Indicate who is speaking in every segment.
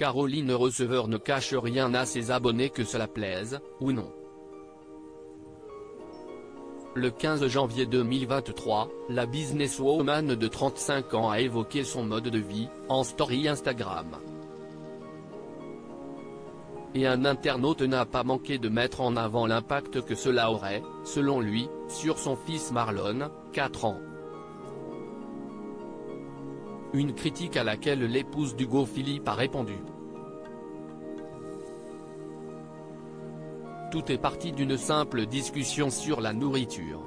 Speaker 1: Caroline Receveur ne cache rien à ses abonnés que cela plaise, ou non. Le 15 janvier 2023, la businesswoman de 35 ans a évoqué son mode de vie, en story Instagram. Et un internaute n'a pas manqué de mettre en avant l'impact que cela aurait, selon lui, sur son fils Marlon, 4 ans. Une critique à laquelle l'épouse d'Hugo Philippe a répondu. Tout est parti d'une simple discussion sur la nourriture.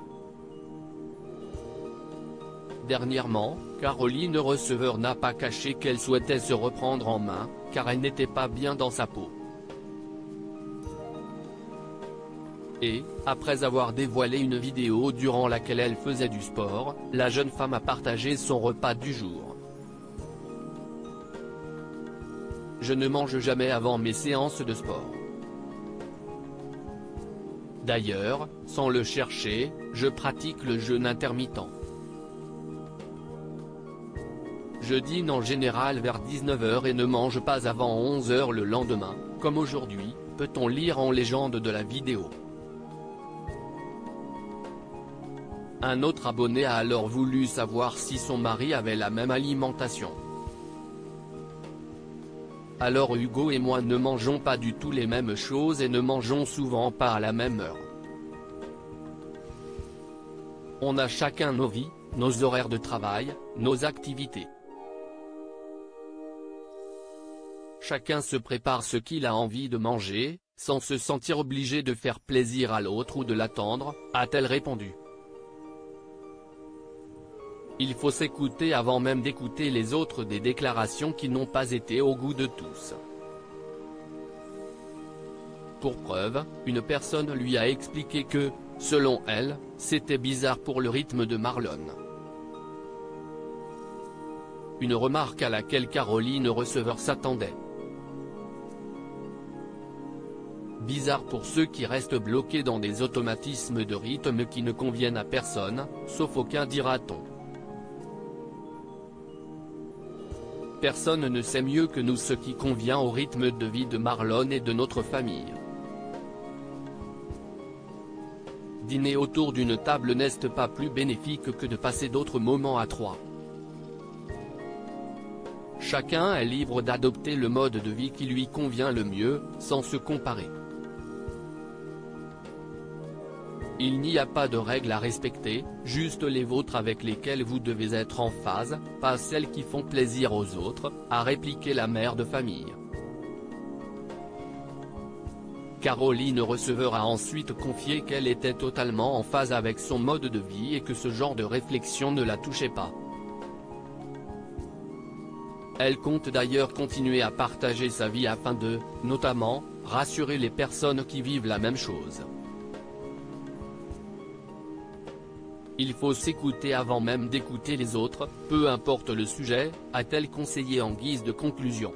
Speaker 1: Dernièrement, Caroline Receveur n'a pas caché qu'elle souhaitait se reprendre en main, car elle n'était pas bien dans sa peau. Et, après avoir dévoilé une vidéo durant laquelle elle faisait du sport, la jeune femme a partagé son repas du jour. Je ne mange jamais avant mes séances de sport. D'ailleurs, sans le chercher, je pratique le jeûne intermittent. Je dîne en général vers 19 h et ne mange pas avant 11 h le lendemain, comme aujourd'hui, peut-on lire en légende de la vidéo. Un autre abonné a alors voulu savoir si son mari avait la même alimentation. Alors Hugo et moi ne mangeons pas du tout les mêmes choses et ne mangeons souvent pas à la même heure. On a chacun nos vies, nos horaires de travail, nos activités. Chacun se prépare ce qu'il a envie de manger, sans se sentir obligé de faire plaisir à l'autre ou de l'attendre, a-t-elle répondu. Il faut s'écouter avant même d'écouter les autres, des déclarations qui n'ont pas été au goût de tous. Pour preuve, une personne lui a expliqué que, selon elle, c'était bizarre pour le rythme de Marlon. Une remarque à laquelle Caroline Receveur s'attendait. Bizarre pour ceux qui restent bloqués dans des automatismes de rythme qui ne conviennent à personne, sauf aucun, dira-t-on. Personne ne sait mieux que nous ce qui convient au rythme de vie de Marlon et de notre famille. Dîner autour d'une table n'est pas plus bénéfique que de passer d'autres moments à trois. Chacun est libre d'adopter le mode de vie qui lui convient le mieux, sans se comparer. Il n'y a pas de règles à respecter, juste les vôtres avec lesquelles vous devez être en phase, pas celles qui font plaisir aux autres, a répliqué la mère de famille. Caroline Receveur a ensuite confié qu'elle était totalement en phase avec son mode de vie et que ce genre de réflexion ne la touchait pas. Elle compte d'ailleurs continuer à partager sa vie afin de, notamment, rassurer les personnes qui vivent la même chose. Il faut s'écouter avant même d'écouter les autres, peu importe le sujet, a-t-elle conseillé en guise de conclusion.